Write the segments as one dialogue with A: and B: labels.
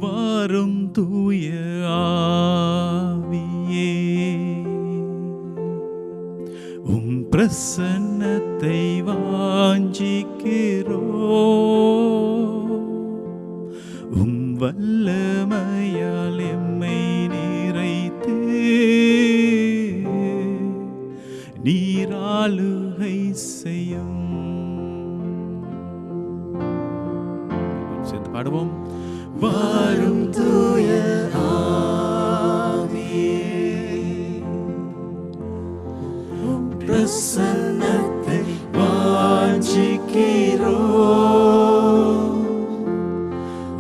A: வாரும் தூய ஆவியே, உம் பிரசன்னத்தை வாஞ்சிக்கிறோ, உம் வல்லமையால் எம்மை நிறைத்து நீராளுகை செய்யும். சேர்ந்து பாடுவோம். வாரும் தூய ஆவியே, உம் பிரசன்னத்தை வாஞ்சிக்கிறோ,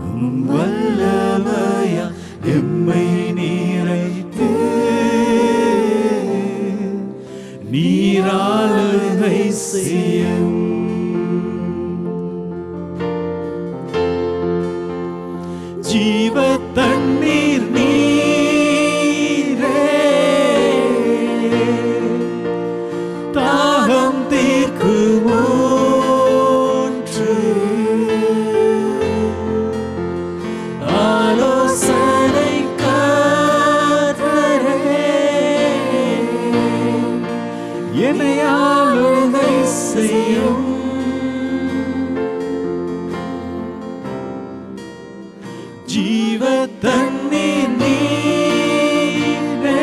A: உம் வல்லமையால் எம்மை நிறைத்து நீராளுகை செய்யும். ஜீவ தண்ணீர் நீரே, தாகம் தீர்க்குமூன்று, ஆலோசனை காத்தரே, என்னை ஆளுகை செய்யும். ஜீவ தண்ணீர் நீரே,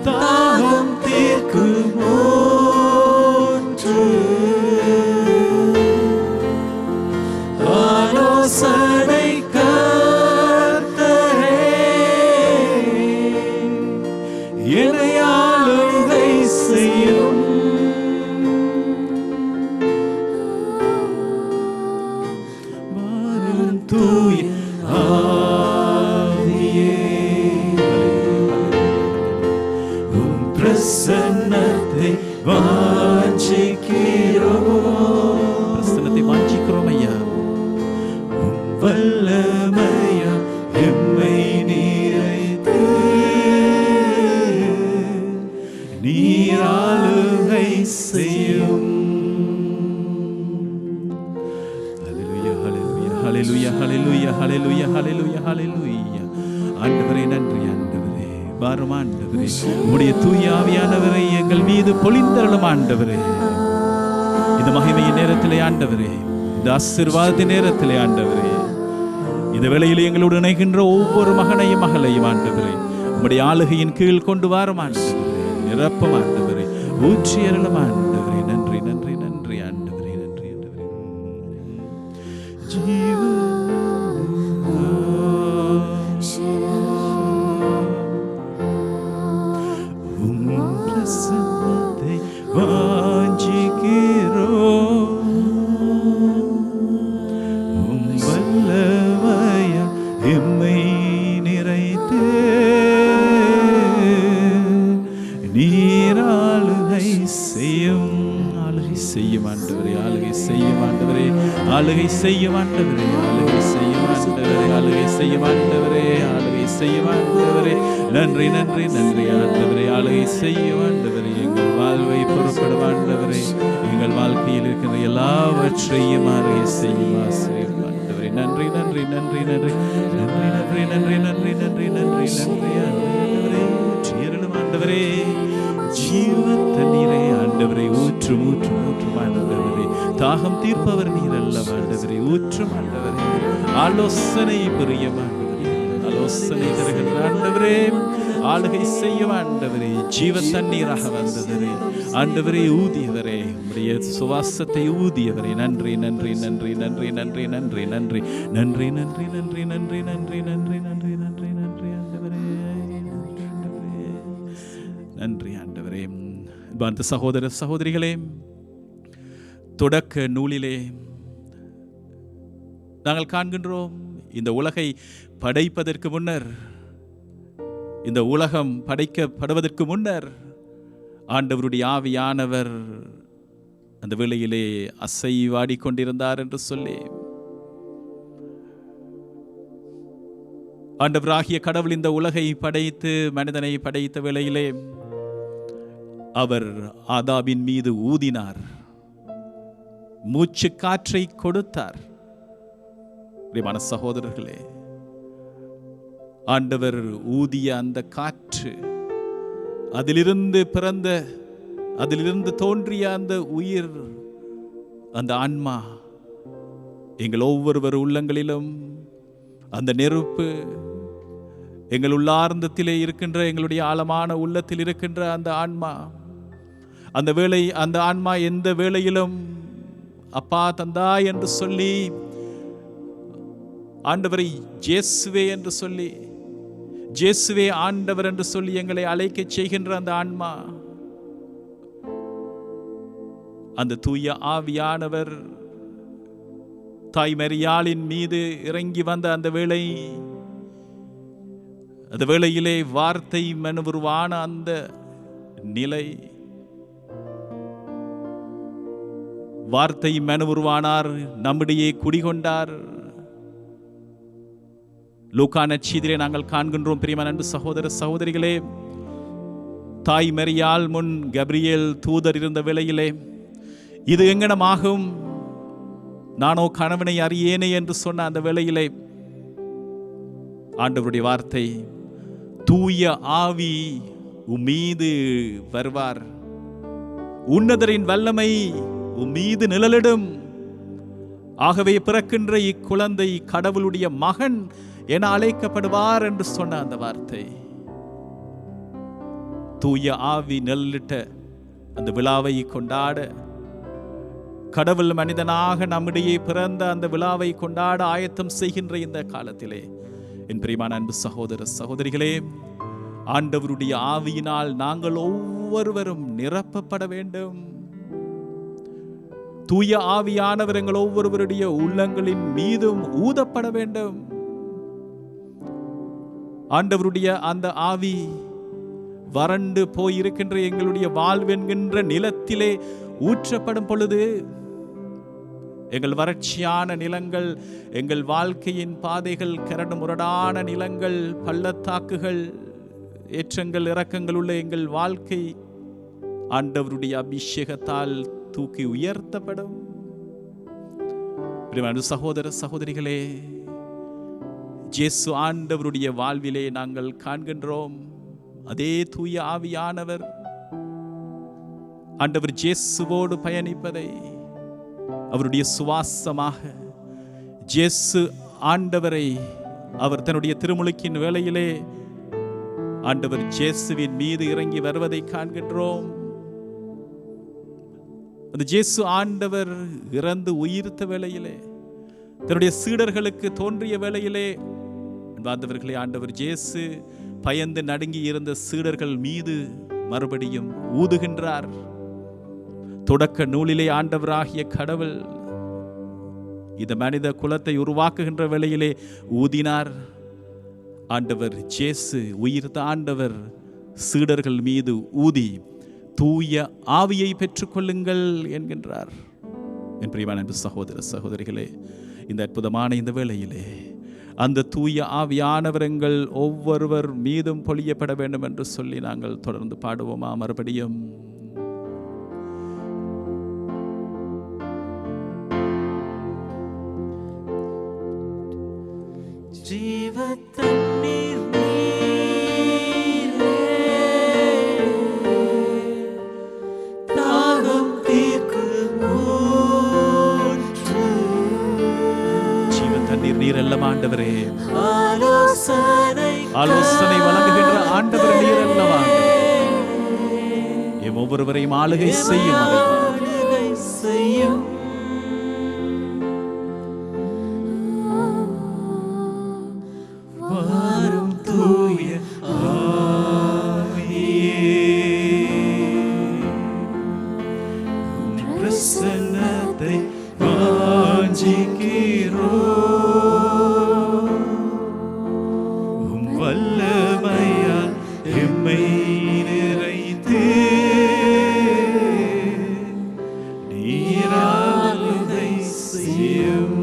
A: தாகம் தீர்க்குமூன்று, ஆலோசனை கர்த்தரே, என்னை ஆளுகை செய்யும். தூய ஆவியே, உம் பிரசன்னத்தை வாஞ்சிக்கிறோம். பிரசன்னத்தை வாஞ்சிக்கிறோம் ஐயா. உம் வல்லமையா எம்மை நிறைத்து நீராளுகை செய்யும். ஹல்லேலூயா, ஹல்லேலூயா, ஹல்லேலூயா, ஹல்லேலூயா, ஹல்லேலூயா. ஆண்டவரே நன்றி ஆண்டவரே. வாரும் ஆண்டவரே, உம்முடைய தூய ஆவியானவரை எங்கள் மீது பொழிந்தருளும் ஆண்டவரே. இந்த மகிமையின் நேரத்திலே ஆண்டவரே, இந்த ஆசீர்வாதத்தின் நேரத்திலே ஆண்டவரே, இந்த வேளையில் எங்களோடு இணைகின்ற ஒவ்வொரு மகனையும் மகளையும் ஆண்டவரே உம்முடைய ஆளுகையின் கீழ் கொண்டு வாரும் ஆண்டவரே. நிரப்பம் ஆண்டவரே, ஊற்றி அருளும் ஆண்டவரே. நன்றி நன்றி நன்றி ஆண்டவரே, நன்றி ஆண்டவரே. ஜீவ உம் பிரசன்னத்தை வாஞ்சிக்கிறோம், உம் வல்லமையால் எம்மை நிறைத்து நீராளுகை செய்யும். ஆளுகை செய்யும் ஆண்டவரே, ஆளுகை செய்யும் ஆண்டவரே, ஆளுகை செய்யும் ஆண்டவரே, ஆளுகை செய்யும் ஆண்டவரே, ஆளுகை செய்யும் ஆண்டவரே, ஆளுகை செய்யும் ஆண்டவரே. நன்றி நன்றி நன்றி ஆண்டவரே, ஆளுகை செய்யும் ஆண்டவரே. எங்கள் வாழ்வை பொறுப்படும் ஆண்டவரே, எங்கள் வாழ்க்கையில் இருக்கிற எல்லாவற்றையும் ஆளுகை செய்யும் ஆசிரியம் ஆண்டவரே. நன்றி நன்றி நன்றி நன்றி நன்றி நன்றி நன்றி நன்றி நன்றி நன்றி நன்றி ஆண்டவரே. சேரலும் ஆண்டவரே, ஜீவ தண்ணீரே ஆண்டவரை ஊற்றும் ஊற்றும் ஊற்றும் ஆண்டவரே. தாகம் தீர்ப்பவர் நீர் அல்ல ஆண்டவரே, ஊற்றும் ஆண்டவரே. ஆலோசனை புரியும் ஆண்டவரே, ஆலோசனை தருகின்ற ஆண்டவரே, ஆளுகை செய்யும் ஆண்டவரே. ஜீவ தண்ணீராக வந்தவரே ஆண்டவரே, ஊதியவரே, உம்முடைய சுவாசத்தை ஊதியவரே. நன்றி நன்றி நன்றி நன்றி நன்றி நன்றி நன்றி நன்றி நன்றி நன்றி நன்றி நன்றி நன்றி நன்றி நன்றி நன்றி ஆண்டவரே, நன்றி ஆண்டவரே. அன்பார்ந்த சகோதர சகோதரிகளே, தொடக்க நூலிலே நாங்கள் காண்கின்றோம், இந்த உலகை படைப்பதற்கு முன்னர், இந்த உலகம் படைக்கப்படுவதற்கு முன்னர் ஆண்டவருடைய ஆவியானவர் அந்த வேளையிலே அசைவாடி கொண்டிருந்தார் என்று சொல்லி, ஆண்டவராகிய கடவுள் இந்த உலகை படைத்து மனிதனை படைத்த வேளையிலே அவர் ஆதாமின் மீது ஊதினார், மூச்சு காற்றை கொடுத்தார். பிரியமான சகோதரர்களே, ஆண்டவர் ஊதிய அந்த காற்று, அதிலிருந்து பிறந்த, அதிலிருந்து தோன்றிய அந்த உயிர், அந்த ஆன்மா எங்கள் ஒவ்வொருவர் உள்ளங்களிலும் அந்த நெருப்பு, எங்கள் உள்ளார்ந்தத்திலே இருக்கின்ற, எங்களுடைய ஆழமான உள்ளத்தில் இருக்கின்ற அந்த ஆன்மா, அந்த வேளை, அந்த ஆன்மா எந்த வேளையிலும் அப்பா தந்தா என்று சொல்லி, ஆண்டவரை இயேசுவே என்று சொல்லி, இயேசுவே ஆண்டவர் என்று சொல்லி எங்களை அழைக்க செய்கின்ற அந்த ஆன்மா, அந்த தூய ஆவியானவர் தாய் மரியாளின் மீது இறங்கி வந்த அந்த வேளை, அந்த வேளையிலே வார்த்தை மனுவுருவான அந்த நிலை, வார்த்தை மனுவுருவானார், நம்மிடையே குடிகொண்டார். லூக்கா நற்செய்தியிலே நாங்கள் காண்கின்றோம். பிரியமான அன்பு சகோதர சகோதரிகளே, தாய் மரியாள் முன் கபிரியேல் தூதர் இருந்த வேளையிலே, இது எங்கனமாகும், நானோ கணவனை அறியேனே என்று சொன்ன அந்த வேளையிலே ஆண்டவருடைய வார்த்தை, தூய ஆவி உம்மீது வருவார், உன்னதரின் வல்லமை உம்மீது நிழலிடும், ஆகவே பிறக்கின்ற இக்குழந்தை கடவுளுடைய மகன் என அழைக்கப்படுவார் என்று சொன்ன அந்த வார்த்தை, தூய ஆவி நிழலிட்ட அந்த விழாவை கொண்டாட, கடவுள் மனிதனாக நம்மிடையே பிறந்த அந்த விழாவை கொண்டாட ஆயத்தம் செய்கின்ற இந்த காலத்திலே, என் பிரியமான அன்பு சகோதர சகோதரிகளே, ஆண்டவருடைய ஆவியினால் நாங்கள் ஒவ்வொருவரும் நிரப்பப்பட வேண்டும். தூய ஆவியானவர் எங்கள் ஒவ்வொருவருடைய உள்ளங்களின் மீதும் ஊதப்பட வேண்டும். ஆண்டவருடைய அந்த ஆவி வறண்டு போயிருக்கின்ற எங்களுடைய வாழ்வென்கின்ற நிலத்திலே ஊற்றப்படும் பொழுது, எங்கள் வறட்சியான நிலங்கள், எங்கள் வாழ்க்கையின் பாதைகள், கரடு முரடான நிலங்கள், பள்ளத்தாக்குகள், ஏற்றங்கள் இறக்கங்கள் உள்ள எங்கள் வாழ்க்கை ஆண்டவருடைய அபிஷேகத்தால் தூக்கி உயர்த்தப்படும். சகோதர சகோதரிகளே, இயேசு ஆண்டவருடைய வாழ்விலே நாங்கள் காண்கின்றோம் அதே தூய ஆவியானவர் ஆண்டவர் இயேசுவோடு பயணிப்பதை, அவருடைய சுவாசமாக இயேசு ஆண்டவரை அவர் தன்னுடைய திருமுழுக்கின் வேளையிலே ஆண்டவர் இயேசுவின் மீது இறங்கி வருவதை காண்கின்றோம். அந்த இயேசு ஆண்டவர் இறந்து உயிர்த்த வேளையிலே, தன்னுடைய சீடர்களுக்கு தோன்றிய வேளையிலே, அன்பார்ந்தவர்களே, ஆண்டவர் இயேசு பயந்து நடுங்கி இருந்த சீடர்கள் மீது மறுபடியும் ஊதுகின்றார். தொடக்க நூலிலே ஆண்டவராகிய கடவுள் இந்த மனித குலத்தை உருவாக்குகின்ற வேளையிலே ஊதினார். ஆண்டவர் இயேசு, உயிர்த்த ஆண்டவர், சீடர்கள் மீது ஊதி தூய ஆவியை பெற்றுக்கொள்ளுங்கள் என்கின்றார். என் பிரியமான அன்பு சகோதர சகோதரிகளே, இந்த அற்புதமான இந்த வேளையிலே அந்த தூய ஆவியானவர் எங்கள் ஒவ்வொருவர் மீதும் பொழியப்பட வேண்டும் என்று சொல்லி நாங்கள் தொடர்ந்து பாடுவோமா? மறுபடியும் நீர் எல்லாம் ஆண்டவரே, ஆலோசனை வழங்குகின்ற ஆண்டவர் நீர் அல்லவா? எம் ஒவ்வொருவரையும் ஆளுகை செய்யும். வாரும் தூய பிரசன்னத்தை வாஞ்சிக்கிறோம். வல்லமையால் எம்மை நிறைத்து நீராளுகை செய்யும்.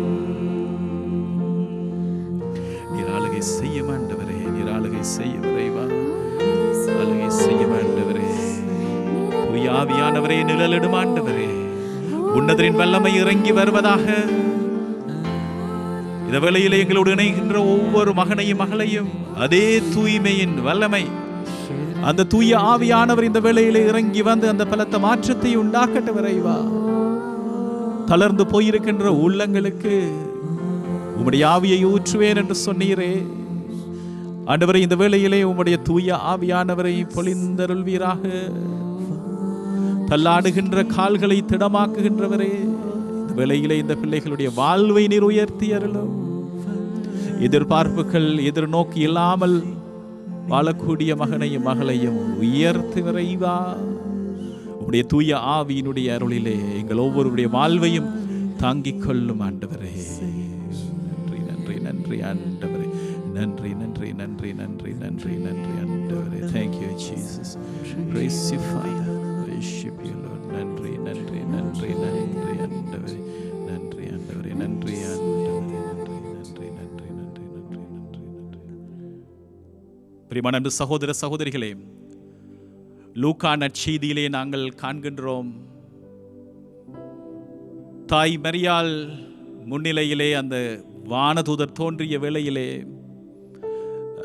A: நீராளுகை செய்யும் ஆண்டவரே, நீராளுகை செய்யும் இறைவா, ஆளுகை செய்யும் ஆண்டவரே, தூய ஆவியானவரே, நிழலிடும் ஆண்டவரே, உன்னதரின் வல்லமை இறங்கி வருவதாக. இந்த வேளையிலே எங்களோடு இணைகின்ற ஒவ்வொரு மகனையும் மகளையும் அதே தூய்மையின் வல்லமை, அந்த தூய ஆவியானவர் இந்த வேளையிலே இறங்கி வந்து அந்த பலத்த மாற்றத்தை உண்டாக்கட்டும். இறைவா, தளர்ந்து போயிருக்கின்ற உள்ளங்களுக்கு உம்முடைய ஆவியை ஊற்றுவேன் என்று சொன்னீரே ஆண்டவரை, இந்த வேளையிலே உம்முடைய தூய ஆவியானவரை பொழிந்தருள்வீராக. தள்ளாடுகின்ற கால்களை திடமாக்குகின்றவரே, இந்த வேளையிலே இந்த பிள்ளைகளுடைய வாழ்வை நீர் உயர்த்தி அருளும். எதிர்பார்ப்புகள் எதிர்நோக்கி இல்லாமல் வாழக்கூடிய மகனையும் மகளையும் உயர்த்தி விரைவா. உம்முடைய தூய ஆவியினுடைய அருளிலே எங்கள் ஒவ்வொருடைய வாழ்வையும் தாங்கிக் கொள்ளும் ஆண்டவரே. நன்றி நன்றி நன்றி ஆண்டவரே, நன்றி நன்றி நன்றி நன்றி நன்றி நன்றி ஆண்டவரே. Thank you Jesus. Praise you Father. Worship you Lord. நன்றி நன்றி நன்றி நன்றி ஆண்டவரே, நன்றி ஆண்டவரே, நன்றி ஆண்டவரே, நன்றி நன்றி நன்றி நன்றி நன்றி நன்றி நன்றி. பிரியமான அன்பு சகோதர சகோதரிகளே, லூக்கா நற்செய்தியிலே நாங்கள் காண்கின்றோம், தாய் மரியாள் முன்னிலையிலே அந்த வானதூதர் தோன்றிய வேளையிலே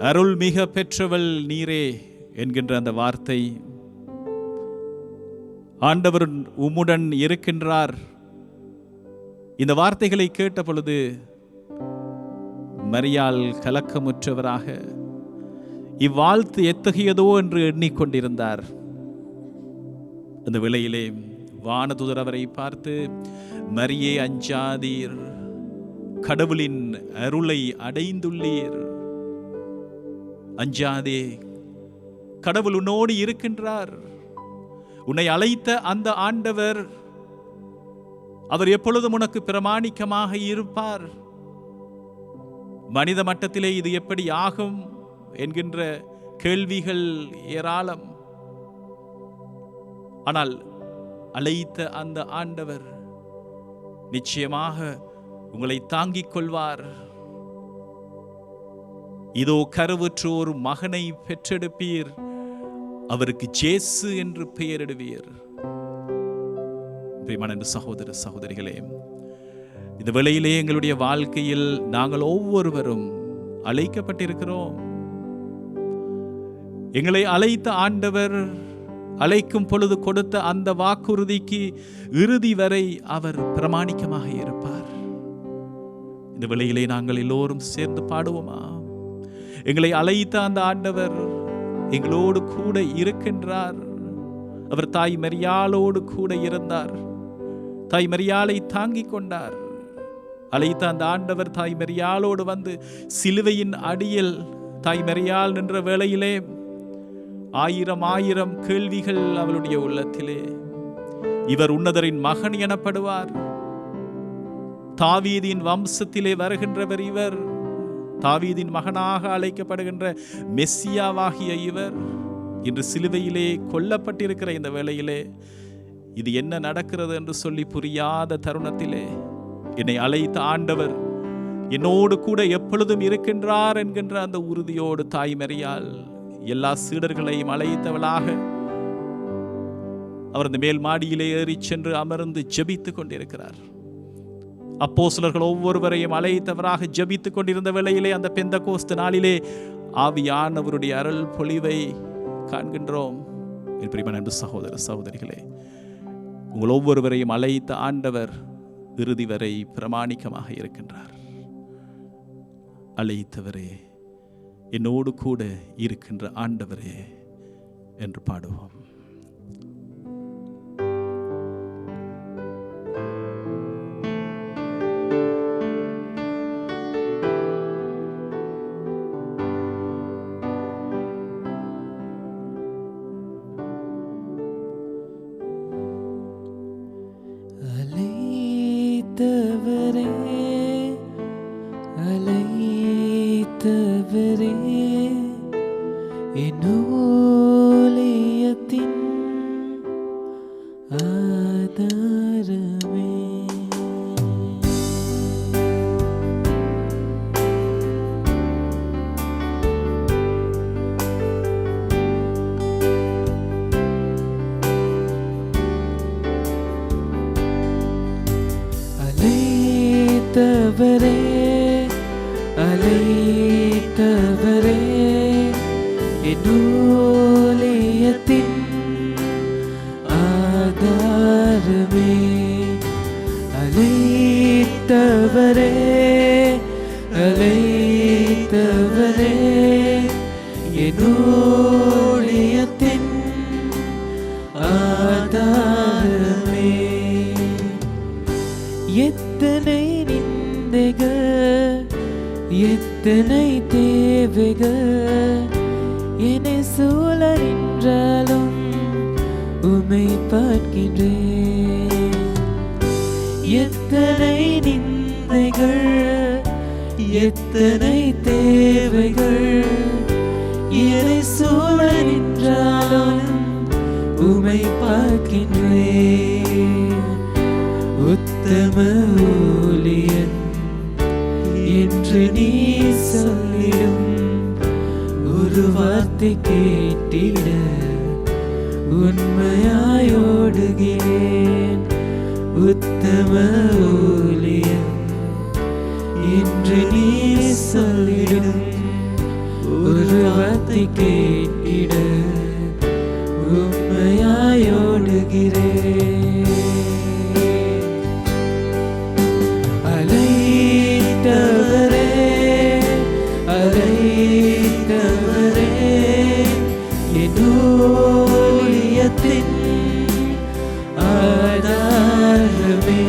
A: அருள் மிக பெற்றவள் நீரே என்கின்ற அந்த வார்த்தை, ஆண்டவர் உம்முடன் இருக்கின்றார். இந்த வார்த்தைகளை கேட்ட பொழுது மரியாள் கலக்கமுற்றவராக இவ்வாழ்த்து எத்தகையதோ என்று எண்ணிக்கொண்டிருந்தார். அந்த வேளையிலே வானதூதர் அவரை பார்த்து, மரியே அஞ்சாதீர், கடவுளின் அருளை அடைந்துள்ளீர், அஞ்சாதே, கடவுள் உன்னோடு இருக்கின்றார். உன்னை அழைத்த அந்த ஆண்டவர், அவர் எப்பொழுதும் உனக்கு பிரமாணிக்கமாக இருப்பார். மனித மட்டத்திலே இது எப்படி ஆகும் என்கின்ற கேள்விகள் ஏராளம். ஆனால் அழைத்த அந்த ஆண்டவர் நிச்சயமாக உங்களை தாங்கிக் கொள்வார். இதோ கருவுற்று ஒரு மகனை பெற்றெடுப்பீர், அவருக்கு ஜேசு என்று பெயரிடுவீர். பிரியமான சகோதர சகோதரிகளே, இந்த வேளையிலே எங்களுடைய வாழ்க்கையில் நாங்கள் ஒவ்வொருவரும் அழைக்கப்பட்டிருக்கிறோம். எங்களை அழைத்த ஆண்டவர் அழைக்கும் பொழுது கொடுத்த அந்த வாக்குறுதிக்கு இறுதி வரை அவர் பிரமாணிக்கமாக இருப்பார். இந்த வேளையிலே நாங்கள் எல்லோரும் சேர்ந்து பாடுவோமா? எங்களை அழைத்த அந்த ஆண்டவர் எங்களோடு கூட இருக்கின்றார். அவர் தாய் மரியாளோடு கூட இருந்தார், தாய் மரியாளை தாங்கிக் கொண்டார். அழைத்த அந்த ஆண்டவர் தாய் மரியாளோடு வந்து சிலுவையின் அடியில் தாய் மரியாள் நின்ற வேளையிலே ஆயிரம் ஆயிரம் கேள்விகள் அவளுடைய உள்ளத்திலே. இவர் உன்னதரின் மகன் எனப்படுவார், தாவீதின் வம்சத்திலே வருகின்றவர் இவர், தாவீதின் மகனாக அழைக்கப்படுகின்ற மெஸ்ஸியாவாகிய இவர் இன்று சிலுவையிலே கொல்லப்பட்டிருக்கிற இந்த வேளையிலே இது என்ன நடக்கிறது என்று சொல்லி புரியாத தருணத்திலே என்னை அழைத்த ஆண்டவர் என்னோடு கூட எப்பொழுதும் இருக்கின்றார் என்கின்ற அந்த உறுதியோடு தாய் மரியாள் எல்லா சீடர்களையும் அழைத்தவளாக அவர் அந்த மேல் மாடியிலே ஏறி சென்று அமர்ந்து ஜெபித்துக் கொண்டிருக்கிறார். அப்போஸ்தலர்கள் ஒவ்வொருவரையும் அழைத்தவராக ஜெபித்துக் கொண்டிருந்த வேளையிலே அந்த பெந்தகோஸ்து நாளிலே ஆவியானவருடைய அருள் பொழிவை காண்கின்றோம். பிரியமான சகோதர சகோதரிகளே, உங்கள் ஒவ்வொருவரையும் அழைத்த ஆண்டவர் இறுதி வரை பிரமாணிக்கமாக இருக்கின்றார். அழைத்தவரே, என்னோடு கூட இருக்கின்ற ஆண்டவரே என்று பாடுவோம்.
B: அழைத்தவரே என்னோலியத்தின் ஆதாரமே, அழைத்தவரே என் ஊழியத்தின் ஆதாரமே. அழைத்தவரே அழைத்தவரே என் ஊழியத்தின் ஆதாரமே. எத்தனை நிந்தைகள் எத்தனை தேவைகள் என்னை சூழ நின்றாலும் உம்மை பார்க்கின்றேன். எத்தனை நிந்தைகள் எத்தனை தேவைகள் என்னை சூழ நின்றாலும் உம்மை பார்க்கின்றேன். உத்தம ஊழியன் என்று நீ சொல்லிடும் ஒரு வார்த்தை கேட்டிட உண்மையாயோடுகிறேன். உத்தம ஊழியன் என்று நீ சொல்லிடும் ஒரு வார்த்தை கேட்டிட உண்மையாயோடுகிறேன். அழைத்தவரே அழைத்தவரே என் ஊழியத்தின் ஆதாரமே.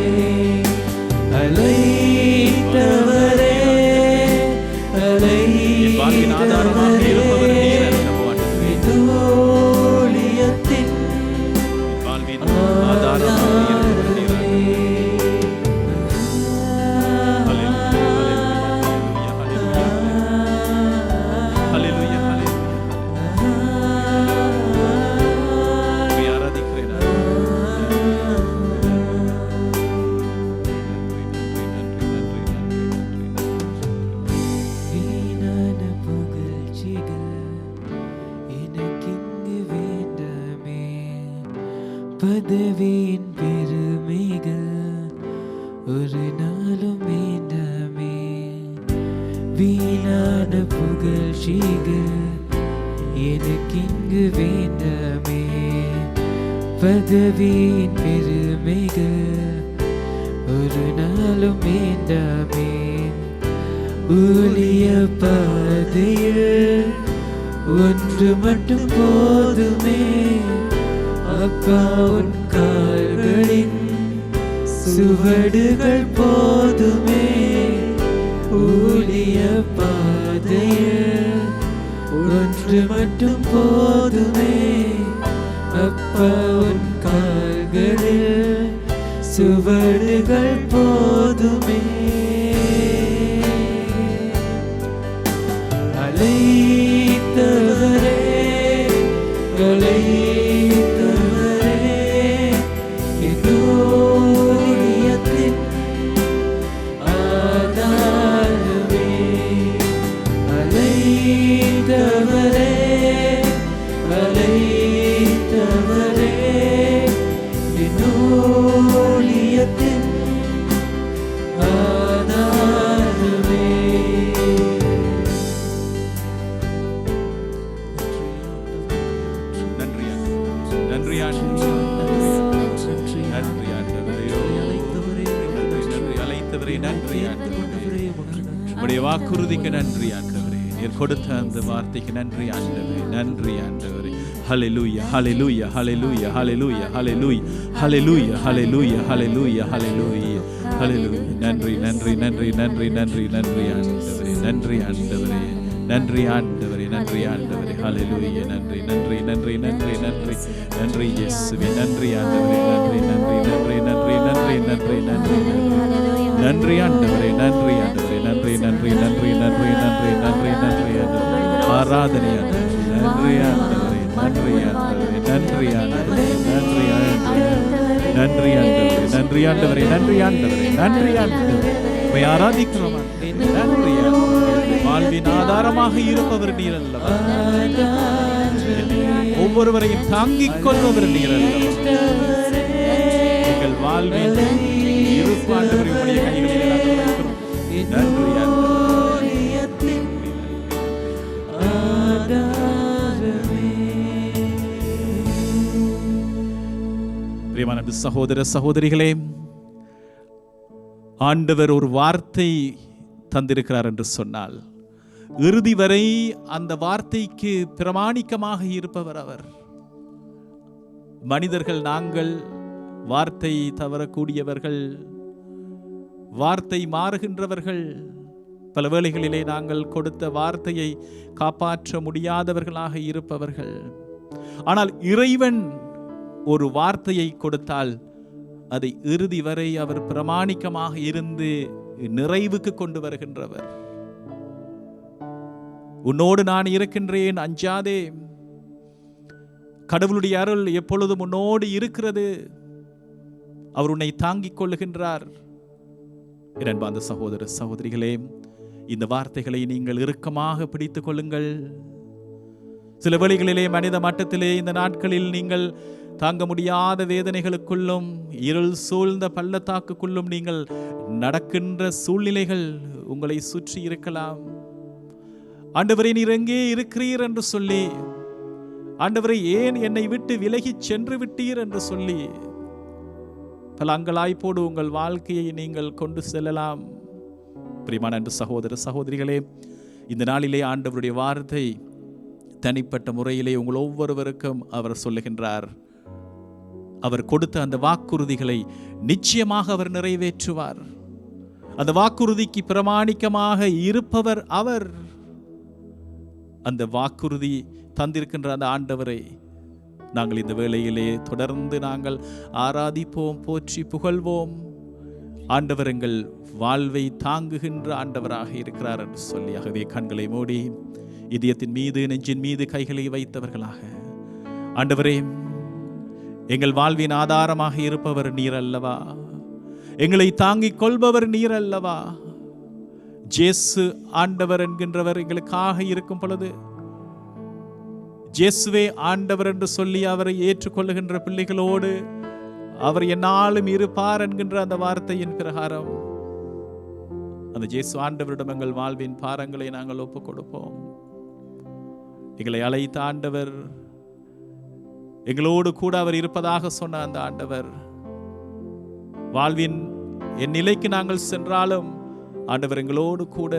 B: அழைத்தவரே அழைத்தவரே என் ஊழியத்தின் ஆதாரமே. பதவியின் பெருமைகள் ஒரு நாளும் வேண்டாமே. வீணான புகழ்ச்சிகள் எனக்கிங்கு வேண்டாமே. பதவியின் பெருமைகள் ஒரு நாளும் வேண்டாமே. ஊழிய பாதையில் ஒன்று மட்டும் போதுமே. அப்பா உன் கால்களின் சுவடுகள் போதுமே. ஊழிய பாதையில் ஒன்று மட்டும் போதுமே. அப்பா உன் கால்களில் சுவடுகள் போதுமே. அழைத்தவரே அழைத்தவரே என் ஊழியத்தின் ஆதாரமே. அழைத்தவரே அழைத்தவரே என் ஊழியத்தின் ஆதாரமே.
A: உம்முடைய வாக்குறுதிக்கு நன்றி ஆண்டவரே. நீர் கொடுத்த அந்த வார்த்தைக்கு நன்றி ஆண்டவரே. நன்றி ஆண்டவரே. ஹல்லேலூயா ஹல்லேலூயா ஹல்லேலூயா ஹல்லேலூயா ஹல்லேலூயா ஹல்லேலூயா ஹல்லேலூயா ஹல்லேலூயா ஹல்லேலூயா ஹல்லேலூயா. நன்றி நன்றி நன்றி நன்றி நன்றி நன்றி ஆண்டவரே. நன்றி ஆண்டவரே. நன்றி ஆண்டவரே. நன்றி ஆண்டவரே. ஹல்லேலூயா. நன்றி நன்றி நன்றி நன்றி நன்றி நன்றி இயேசுவே. நன்றி ஆண்டவரே. நன்றி நன்றி நன்றி நன்றி நன்றி நன்றி நன்றி நன்றி ஆண்டவரே. நன்றி ஆண்டவரே. நன்றி நன்றி நன்றி நன்றி நன்றி நன்றி நன்றி ஆண்டவரே. ஆராதனை ஆண்டவரே. நன்றி ஆண்டவரே. நன்றி ஆண்டவரே. நன்றி ஆண்டவரே. நன்றி ஆண்டவரே. நன்றி ஆண்டவரே. நன்றி ஆண்டவரே. நன்றி ஆண்டவரே. நன்றி ஆண்டவரே. உம்மை ஆராதிக்கிறோம். நன்றி ஆண்டவரே. வாழ்வின் ஆதாரமாக இருப்பவர் நீர் அல்லவா. ஒவ்வொருவரையும் தாங்கிக் கொள்பவர் நீர் அல்லவா. எங்கள் வாழ்வின் இருப்பு ஆண்டவரே உம்முடைய கைகளில் நாங்கள் வைக்கிறோம். நன்றி ஆண்டவரே. அன்பு சகோதர சகோதரிகளே, ஆண்டவர் ஒரு வார்த்தை தந்திருக்கிறார் என்று சொன்னால் இறுதி வரை அந்த வார்த்தைக்கு பிரமாணிக்கமாக இருப்பவர் அவர். மனிதர்கள் நாங்கள் வார்த்தை தவறக்கூடியவர்கள், வார்த்தை மாறுகின்றவர்கள். பல வேளைகளிலே நாங்கள் கொடுத்த வார்த்தையை காப்பாற்ற முடியாதவர்களாக இருப்பவர்கள். ஆனால் இறைவன் ஒரு வார்த்தையை கொடுத்தால் அதை இறுதி வரை அவர் பிரமாணிக்கமாக இருந்து நிறைவுக்கு கொண்டு வருகின்றவர். உன்னோடு நான் இருக்கின்றேன், அஞ்சாதே. கடவுளுடைய அருள் எப்பொழுதும் உன்னோடு இருக்கிறது. அவர் உன்னை தாங்கிக் கொள்ளுகின்றார். இரண்டாம் சகோதர சகோதரிகளே, இந்த வார்த்தைகளை நீங்கள் இறுக்கமாக பிடித்துக் கொள்ளுங்கள். சில வேளைகளிலே மனித மட்டத்திலே இந்த நாட்களில் நீங்கள் தாங்க முடியாத வேதனைகளுக்குள்ளும் இருள் சூழ்ந்த பள்ளத்தாக்குக்குள்ளும் நீங்கள் நடக்கின்ற சூழ்நிலைகள் உங்களை சுற்றி இருக்கலாம். ஆண்டவரே, நீர் எங்கே இருக்கிறீர் என்று சொல்லி, ஆண்டவரே ஏன் என்னை விட்டு விலகி சென்று விட்டீர் என்று சொல்லி பல அங்கலாய்ப்போடு உங்கள் வாழ்க்கையை நீங்கள் கொண்டு செல்லலாம். பிரியமான அன்பு சகோதர சகோதரிகளே, இந்த நாளிலே ஆண்டவருடைய வார்த்தை தனிப்பட்ட முறையிலே உங்கள் ஒவ்வொருவருக்கும் அவர் சொல்லுகின்றார். அவர் கொடுத்த அந்த வாக்குறுதிகளை நிச்சயமாக அவர் நிறைவேற்றுவார். அந்த வாக்குறுதிக்கு பிரமாணிக்கமாக இருப்பவர் அவர். அந்த வாக்குறுதி தந்திருக்கின்ற அந்த ஆண்டவரை நாங்கள் இந்த வேளையிலே தொடர்ந்து நாங்கள் ஆராதிப்போம், போற்றி புகழ்வோம். ஆண்டவர் எங்கள் வாழ்வை தாங்குகின்ற ஆண்டவராக இருக்கிறார் என்று சொல்லி, ஆகவே கண்களை மூடி இதயத்தின் மீது நெஞ்சின் மீது கைகளை வைத்தவர்களாக, ஆண்டவரே, எங்கள் வாழ்வின் ஆதாரமாக இருப்பவர் நீர் அல்லவா? எங்களை தாங்கிக் கொள்பவர் நீர் அல்லவா? ஜேசு ஆண்டவர் என்கின்றவர் எங்களுக்காக இருக்கும் பொழுது, ஜேசுவே ஆண்டவர் என்று சொல்லி அவரை ஏற்றுக்கொள்ளுகின்ற பிள்ளைகளோடு அவர் என்னாலும் இருப்பார் என்கின்ற அந்த வார்த்தையின் பிரகாரம் அந்த ஜேசு ஆண்டவரிடம் எங்கள் வாழ்வின் பாரங்களை நாங்கள் ஒப்புக் கொடுப்போம். எங்களை அழைத்த ஆண்டவர், எங்களோடு கூட அவர் இருப்பதாக சொன்ன அந்த ஆண்டவர், வாழ்வின் என் நிலைக்கு நாங்கள் சென்றாலும் ஆண்டவர் எங்களோடு கூட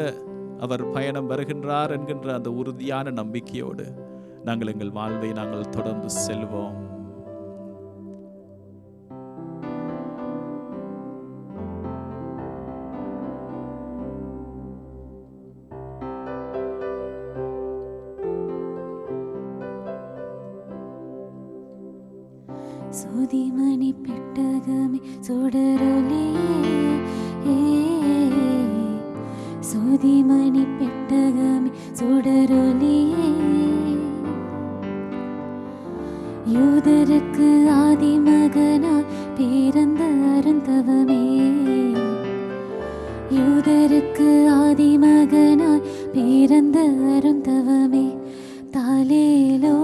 A: அவர் பயணம் வருகின்றார் என்கின்ற அந்த உறுதியான நம்பிக்கையோடு நாங்கள் எங்கள் வாழ்வை நாங்கள் தொடர்ந்து செல்வோம்.
C: சோதிமணி பெட்டகமே சுடரொளியே, சோதிமணி பெட்டகமே சுடரொளியே, யூதருக்கு ஆதிமகனாய் பிறந்த அருந்தவமே, யூதருக்கு ஆதிமகனாய் பிறந்த அருந்தவமே, தாலேலோ